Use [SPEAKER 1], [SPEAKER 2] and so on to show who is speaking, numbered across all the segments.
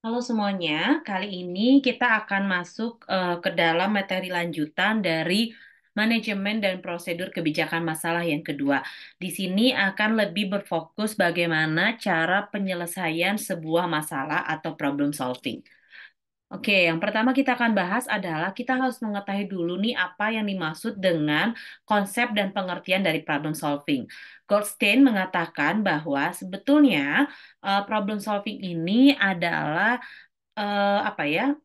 [SPEAKER 1] Halo semuanya, kali ini kita akan masuk ke dalam materi lanjutan dari manajemen dan prosedur kebijakan masalah yang kedua. Di sini akan lebih berfokus bagaimana cara penyelesaian sebuah masalah atau problem solving. Oke, yang pertama kita akan bahas adalah kita harus mengetahui dulu nih apa yang dimaksud dengan konsep dan pengertian dari problem solving. Goldstein mengatakan bahwa sebetulnya problem solving ini adalah apa ya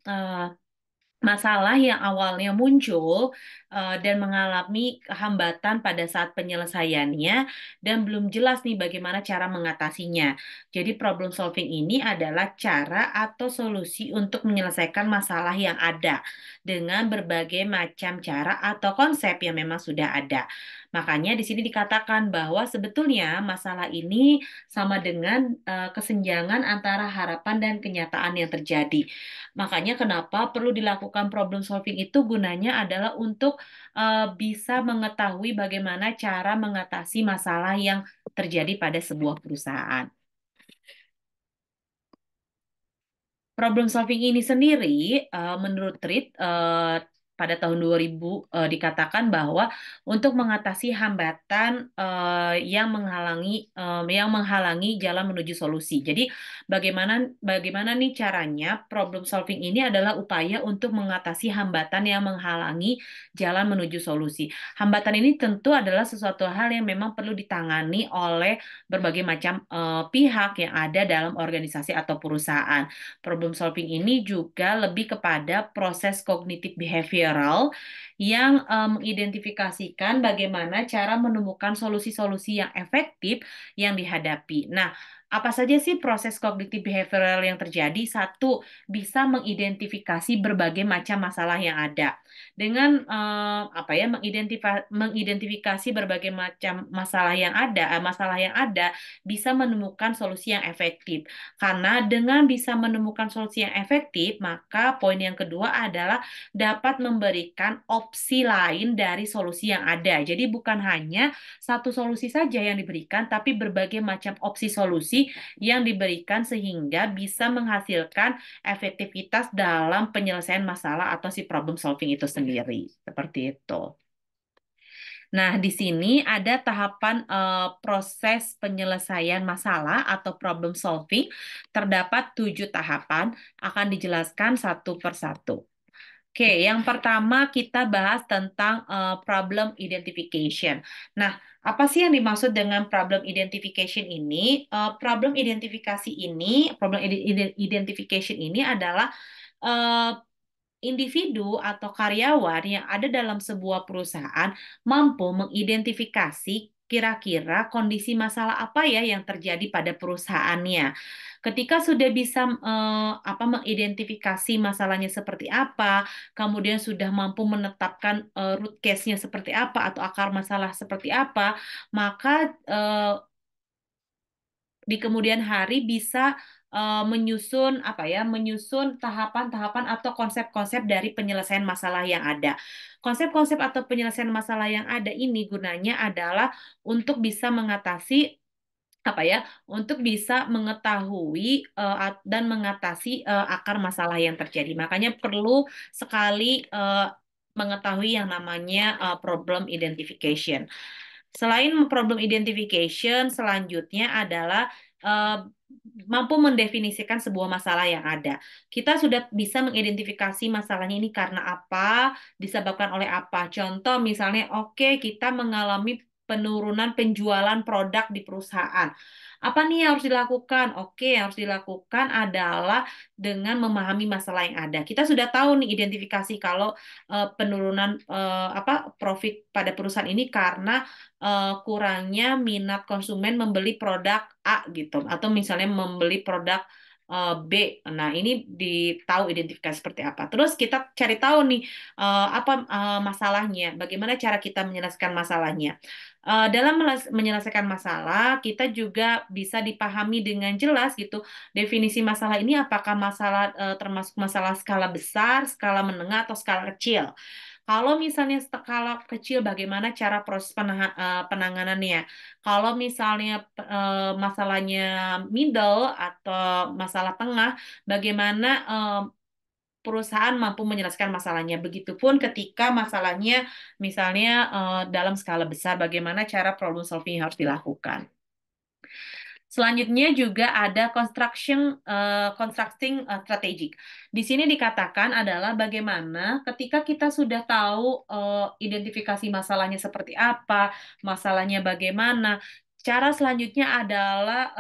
[SPEAKER 1] masalah yang awalnya muncul dan mengalami hambatan pada saat penyelesaiannya dan belum jelas nih bagaimana cara mengatasinya. Jadi problem solving ini adalah cara atau solusi untuk menyelesaikan masalah yang ada dengan berbagai macam cara atau konsep yang memang sudah ada. Makanya di sini dikatakan bahwa sebetulnya masalah ini sama dengan kesenjangan antara harapan dan kenyataan yang terjadi. Makanya kenapa perlu dilakukan problem solving itu gunanya adalah untuk bisa mengetahui bagaimana cara mengatasi masalah yang terjadi pada sebuah perusahaan. Problem solving ini sendiri, menurut Reed, pada tahun 2000 dikatakan bahwa untuk mengatasi hambatan yang menghalangi jalan menuju solusi. Jadi bagaimana bagaimana nih caranya problem solving ini adalah upaya untuk mengatasi hambatan yang menghalangi jalan menuju solusi. Hambatan ini tentu adalah sesuatu hal yang memang perlu ditangani oleh berbagai macam pihak yang ada dalam organisasi atau perusahaan. Problem solving ini juga lebih kepada proses kognitif behavioral yang mengidentifikasikan bagaimana cara menemukan solusi-solusi yang efektif yang dihadapi. Nah, apa saja sih proses kognitif behavioral yang terjadi? Satu, bisa mengidentifikasi berbagai macam masalah yang ada. Dengan mengidentifikasi berbagai macam masalah yang ada bisa menemukan solusi yang efektif. Karena dengan bisa menemukan solusi yang efektif, maka poin yang kedua adalah dapat memberikan opsi lain dari solusi yang ada. Jadi bukan hanya satu solusi saja yang diberikan, tapi berbagai macam opsi solusi yang diberikan sehingga bisa menghasilkan efektivitas dalam penyelesaian masalah atau si problem solving itu sendiri. Seperti itu. Nah, di sini ada tahapan proses penyelesaian masalah atau problem solving. Terdapat 7 tahapan, akan dijelaskan satu persatu. Oke, yang pertama kita bahas tentang problem identification. Nah, apa sih yang dimaksud dengan problem identification ini? Problem identification ini adalah eh, individu atau karyawan yang ada dalam sebuah perusahaan mampu mengidentifikasi kira-kira kondisi masalah apa ya yang terjadi pada perusahaannya. Ketika sudah bisa mengidentifikasi masalahnya seperti apa, kemudian sudah mampu menetapkan root cause-nya seperti apa atau akar masalah seperti apa, maka di kemudian hari bisa menyusun tahapan-tahapan atau konsep-konsep dari penyelesaian masalah yang ada. Konsep-konsep atau penyelesaian masalah yang ada ini gunanya adalah untuk bisa mengatasi untuk bisa mengetahui dan mengatasi akar masalah yang terjadi. Makanya perlu sekali mengetahui yang namanya problem identification. Selain problem identification, selanjutnya adalah eh, mampu mendefinisikan sebuah masalah yang ada. Kita sudah bisa mengidentifikasi masalahnya ini karena apa, disebabkan oleh apa. Contoh misalnya, oke, kita mengalami penurunan penjualan produk di perusahaan. Apa nih yang harus dilakukan? Oke, yang harus dilakukan adalah dengan memahami masalah yang ada. Kita sudah tahu nih identifikasi kalau penurunan profit pada perusahaan ini karena kurangnya minat konsumen membeli produk A gitu, atau misalnya membeli produk B. Nah, ini ditahu identifikasi seperti apa. Terus kita cari tahu nih apa masalahnya, bagaimana cara kita menyelesaikan masalahnya. Dalam menyelesaikan masalah, kita juga bisa dipahami dengan jelas gitu. Definisi masalah ini apakah masalah termasuk masalah skala besar, skala menengah, atau skala kecil. Kalau misalnya skala kecil, bagaimana cara proses penanganannya? Kalau misalnya masalahnya middle atau masalah tengah, bagaimana perusahaan mampu menyelesaikan masalahnya. Begitupun ketika masalahnya misalnya dalam skala besar, bagaimana cara problem solving yang harus dilakukan. Selanjutnya juga ada constructing strategic. Di sini dikatakan adalah bagaimana ketika kita sudah tahu identifikasi masalahnya seperti apa, masalahnya bagaimana. Cara selanjutnya adalah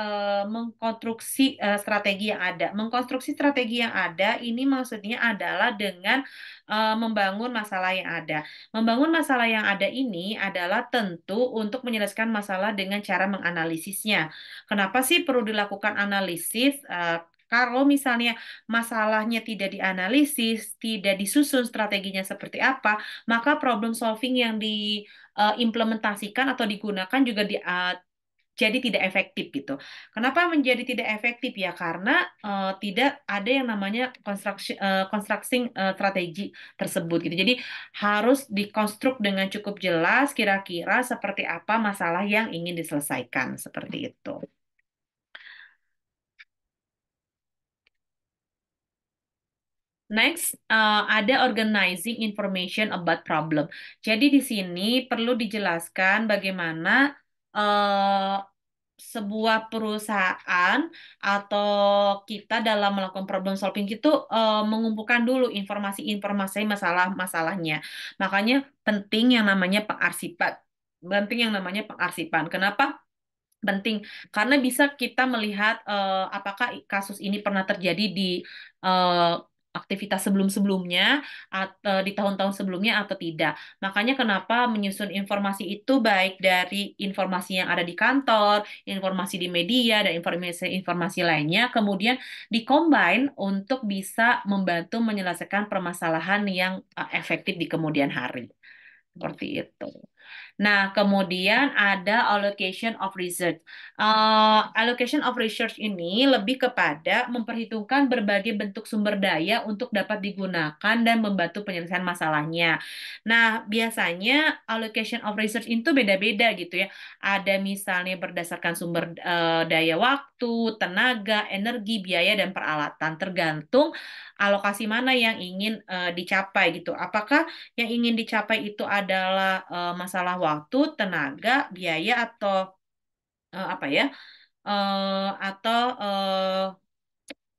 [SPEAKER 1] mengkonstruksi strategi yang ada. Mengkonstruksi strategi yang ada ini maksudnya adalah dengan membangun masalah yang ada. Membangun masalah yang ada ini adalah tentu untuk menyelesaikan masalah dengan cara menganalisisnya. Kenapa sih perlu dilakukan analisis? Kalau misalnya masalahnya tidak dianalisis, tidak disusun strateginya seperti apa, maka problem solving yang diimplementasikan atau digunakan juga jadi tidak efektif gitu. Kenapa menjadi tidak efektif ya? Karena tidak ada yang namanya constructing strategi tersebut gitu. Jadi harus dikonstruk dengan cukup jelas kira-kira seperti apa masalah yang ingin diselesaikan seperti itu. Next, ada organizing information about problem. Jadi di sini perlu dijelaskan bagaimana eh, sebuah perusahaan atau kita dalam melakukan problem solving itu mengumpulkan dulu informasi-informasi masalah-masalahnya. Makanya penting yang namanya pengarsipan. Penting yang namanya pengarsipan. Kenapa? Penting karena bisa kita melihat apakah kasus ini pernah terjadi di eh, aktivitas sebelum-sebelumnya atau di tahun-tahun sebelumnya atau tidak. Makanya kenapa menyusun informasi itu baik dari informasi yang ada di kantor, informasi di media dan informasi-informasi lainnya kemudian dikombin untuk bisa membantu menyelesaikan permasalahan yang efektif di kemudian hari. Seperti itu. Nah, kemudian ada allocation of research. Allocation of research ini lebih kepada memperhitungkan berbagai bentuk sumber daya untuk dapat digunakan dan membantu penyelesaian masalahnya. Nah, biasanya allocation of research itu beda-beda gitu ya. Ada misalnya berdasarkan sumber daya waktu, tenaga, energi, biaya, dan peralatan. Tergantung alokasi mana yang ingin dicapai gitu. Apakah yang ingin dicapai itu adalah masalah waktu, tenaga, biaya atau apa ya? Atau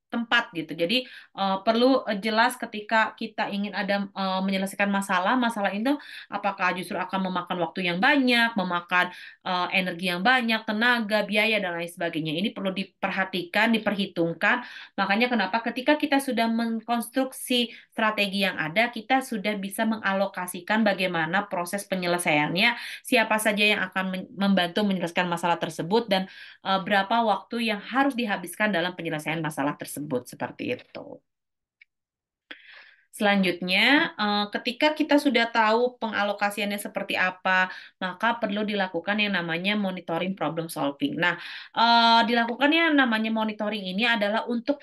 [SPEAKER 1] tempat gitu. Jadi perlu jelas ketika kita ingin ada menyelesaikan masalah, masalah itu apakah justru akan memakan waktu yang banyak, memakan energi yang banyak, tenaga, biaya dan lain sebagainya. Ini perlu diperhatikan, diperhitungkan. Makanya kenapa ketika kita sudah mengkonstruksi strategi yang ada, kita sudah bisa mengalokasikan bagaimana proses penyelesaiannya, siapa saja yang akan membantu menyelesaikan masalah tersebut dan berapa waktu yang harus dihabiskan dalam penyelesaian masalah tersebut seperti itu. Selanjutnya, ketika kita sudah tahu pengalokasiannya seperti apa, maka perlu dilakukan yang namanya monitoring problem solving. Nah, dilakukan yang namanya monitoring ini adalah untuk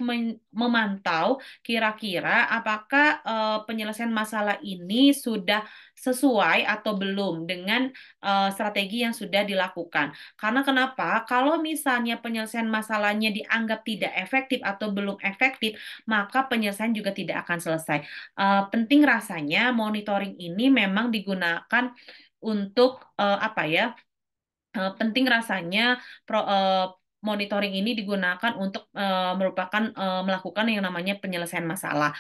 [SPEAKER 1] memantau kira-kira apakah penyelesaian masalah ini sudah sesuai atau belum dengan strategi yang sudah dilakukan. Karena kenapa? Kalau misalnya penyelesaian masalahnya dianggap tidak efektif atau belum efektif, maka penyelesaian juga tidak akan selesai. Penting rasanya monitoring ini memang digunakan untuk apa ya? Penting rasanya monitoring ini digunakan untuk merupakan melakukan yang namanya penyelesaian masalah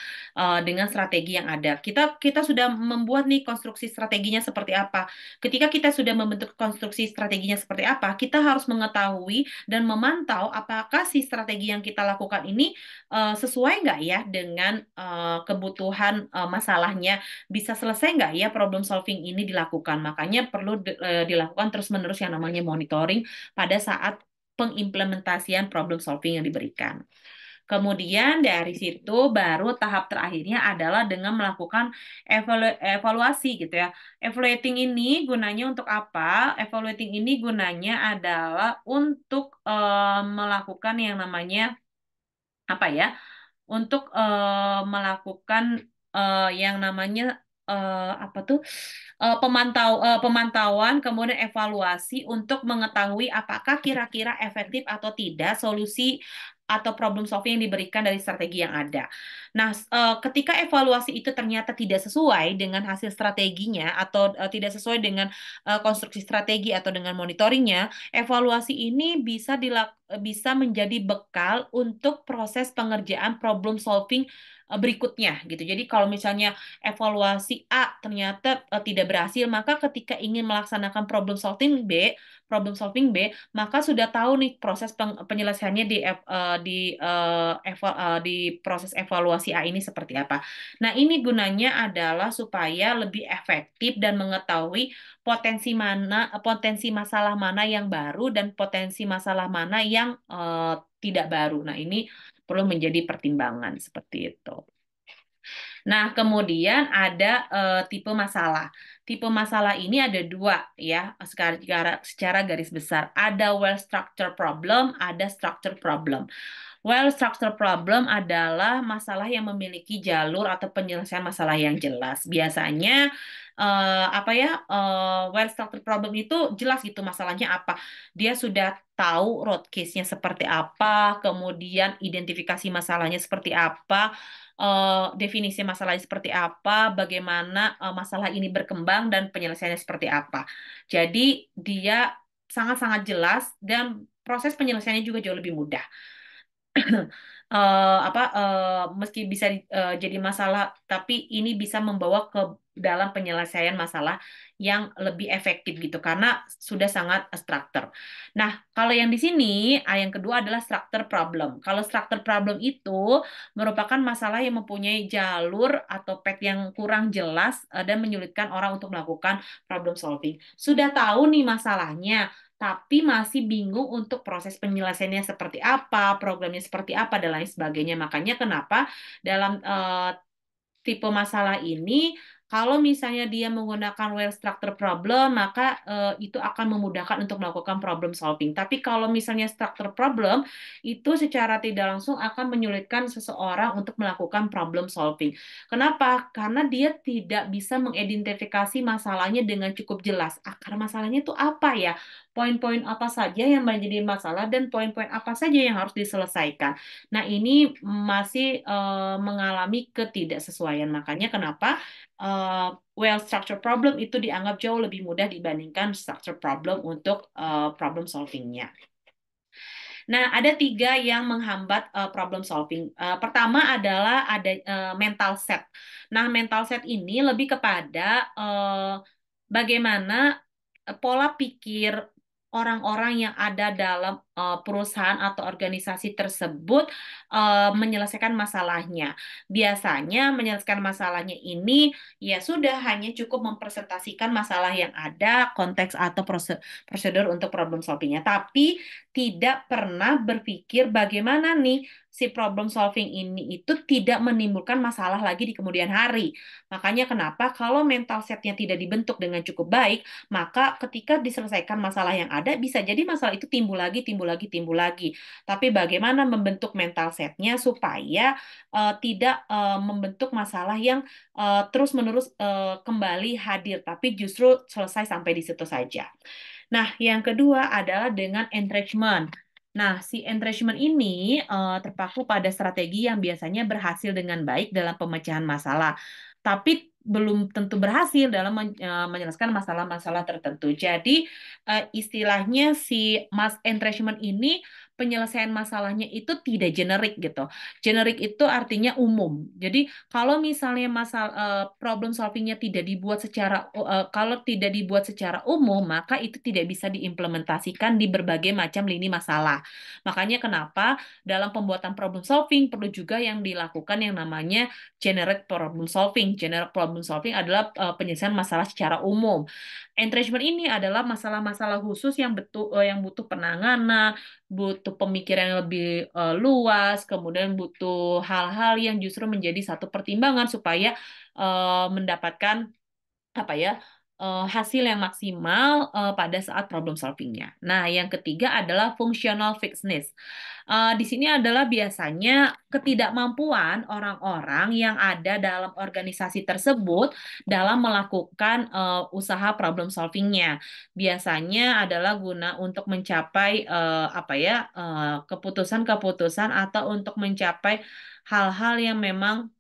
[SPEAKER 1] dengan strategi yang ada. Kita sudah membuat nih konstruksi strateginya seperti apa. Ketika kita sudah membentuk konstruksi strateginya seperti apa, kita harus mengetahui dan memantau apakah si strategi yang kita lakukan ini sesuai nggak ya dengan kebutuhan masalahnya, bisa selesai nggak ya problem solving ini dilakukan. Makanya perlu dilakukan terus-menerus yang namanya monitoring pada saat pengimplementasian problem solving yang diberikan. Kemudian dari situ baru tahap terakhirnya adalah dengan melakukan evaluasi gitu ya. Evaluating ini gunanya untuk apa? Evaluating ini gunanya adalah untuk melakukan yang namanya apa ya? Untuk melakukan yang namanya apa tuh pemantauan, kemudian evaluasi untuk mengetahui apakah kira-kira efektif atau tidak solusi atau problem solving yang diberikan dari strategi yang ada. Nah, ketika evaluasi itu ternyata tidak sesuai dengan hasil strateginya atau tidak sesuai dengan konstruksi strategi atau dengan monitoringnya, evaluasi ini bisa menjadi bekal untuk proses pengerjaan problem solving berikutnya gitu. Jadi kalau misalnya evaluasi A ternyata tidak berhasil, maka ketika ingin melaksanakan problem solving B, maka sudah tahu nih proses penyelesaiannya di proses evaluasi A ini seperti apa. Nah, ini gunanya adalah supaya lebih efektif dan mengetahui potensi masalah mana yang baru dan potensi masalah mana yang tidak baru. Nah, ini perlu menjadi pertimbangan seperti itu. Nah, kemudian ada tipe masalah. Tipe masalah ini ada dua ya, secara garis besar. Ada well structure problem, ada structure problem. Well, structure problem adalah masalah yang memiliki jalur atau penyelesaian masalah yang jelas. Biasanya apa ya? Well, structure problem itu jelas gitu masalahnya apa. Dia sudah tahu root case-nya seperti apa, kemudian identifikasi masalahnya seperti apa, definisi masalahnya seperti apa, bagaimana masalah ini berkembang dan penyelesaiannya seperti apa. Jadi dia sangat-sangat jelas dan proses penyelesaiannya juga jauh lebih mudah. Meski bisa jadi masalah, tapi ini bisa membawa ke dalam penyelesaian masalah yang lebih efektif gitu karena sudah sangat struktur. Nah, kalau yang di sini yang kedua adalah structure problem. Kalau structure problem itu merupakan masalah yang mempunyai jalur atau path yang kurang jelas dan menyulitkan orang untuk melakukan problem solving. Sudah tahu nih masalahnya, tapi masih bingung untuk proses penyelesaiannya seperti apa, programnya seperti apa, dan lain sebagainya. Makanya kenapa dalam tipe masalah ini, kalau misalnya dia menggunakan well structure problem, maka itu akan memudahkan untuk melakukan problem solving. Tapi kalau misalnya structure problem, itu secara tidak langsung akan menyulitkan seseorang untuk melakukan problem solving. Kenapa? Karena dia tidak bisa mengidentifikasi masalahnya dengan cukup jelas. Akar masalahnya itu apa ya? Poin-poin apa saja yang menjadi masalah dan poin-poin apa saja yang harus diselesaikan. Nah, ini masih mengalami ketidaksesuaian. Makanya kenapa well structure problem itu dianggap jauh lebih mudah dibandingkan structure problem untuk problem solvingnya. Nah, ada tiga yang menghambat problem solving. Pertama adalah ada mental set. Nah, mental set ini lebih kepada bagaimana pola pikir orang-orang yang ada dalam perusahaan atau organisasi tersebut menyelesaikan masalahnya. Biasanya menyelesaikan masalahnya ini ya sudah hanya cukup mempresentasikan masalah yang ada, konteks atau prosedur untuk problem solvingnya. Tapi tidak pernah berpikir bagaimana nih si problem solving ini itu tidak menimbulkan masalah lagi di kemudian hari. Makanya kenapa kalau mental setnya tidak dibentuk dengan cukup baik, maka ketika diselesaikan masalah yang ada, bisa jadi masalah itu timbul lagi, timbul lagi, timbul lagi. Tapi bagaimana membentuk mental setnya supaya tidak membentuk masalah yang terus-menerus kembali hadir, tapi justru selesai sampai di situ saja. Nah, yang kedua adalah dengan entrenchment. Nah, si entrenchment ini terpaku pada strategi yang biasanya berhasil dengan baik dalam pemecahan masalah, tapi belum tentu berhasil dalam menyelesaikan masalah-masalah tertentu. Jadi, istilahnya si entrenchment ini penyelesaian masalahnya itu tidak generik gitu. Generik itu artinya umum. Jadi, kalau misalnya problem solvingnya tidak dibuat kalau tidak dibuat secara umum, maka itu tidak bisa diimplementasikan di berbagai macam lini masalah. Makanya kenapa dalam pembuatan problem solving perlu juga yang dilakukan yang namanya generic problem solving. Generic problem solving adalah penyelesaian masalah secara umum. Entrenchment ini adalah masalah-masalah khusus yang butuh penanganan, butuh pemikiran yang lebih luas, kemudian butuh hal-hal yang justru menjadi satu pertimbangan supaya mendapatkan apa ya hasil yang maksimal pada saat problem solvingnya. Nah, yang ketiga adalah functional fitness. Di sini adalah biasanya ketidakmampuan orang-orang yang ada dalam organisasi tersebut dalam melakukan usaha problem solvingnya. Biasanya adalah guna untuk mencapai apa ya keputusan-keputusan atau untuk mencapai hal-hal yang memang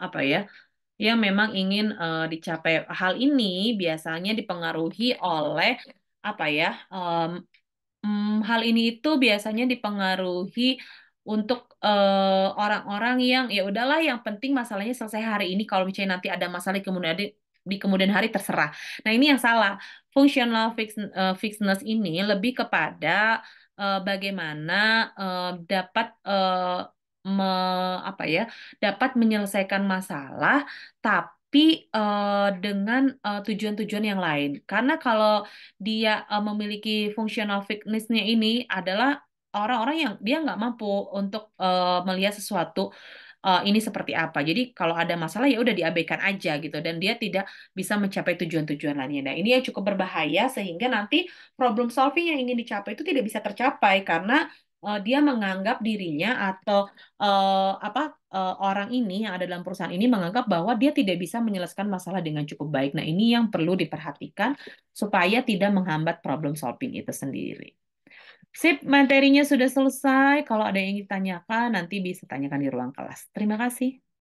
[SPEAKER 1] apa ya yang memang ingin dicapai. Hal ini biasanya dipengaruhi oleh apa ya? Hal ini itu biasanya dipengaruhi untuk orang-orang yang ya udahlah, yang penting masalahnya selesai hari ini. Kalau misalnya nanti ada masalah di kemudian hari terserah. Nah, ini yang salah. Fitness ini lebih kepada bagaimana dapat apa ya, dapat menyelesaikan masalah tapi dengan tujuan-tujuan yang lain. Karena kalau dia memiliki functional fitness-nya ini adalah orang-orang yang dia nggak mampu untuk melihat sesuatu ini seperti apa. Jadi kalau ada masalah ya udah diabaikan aja gitu dan dia tidak bisa mencapai tujuan-tujuan lainnya. Nah, ini yang cukup berbahaya sehingga nanti problem solving yang ingin dicapai itu tidak bisa tercapai karena dia menganggap dirinya atau apa orang ini yang ada dalam perusahaan ini menganggap bahwa dia tidak bisa menyelesaikan masalah dengan cukup baik. Nah, ini yang perlu diperhatikan supaya tidak menghambat problem solving itu sendiri. Sip, materinya sudah selesai. Kalau ada yang ingin ditanyakan, nanti bisa tanyakan di ruang kelas. Terima kasih.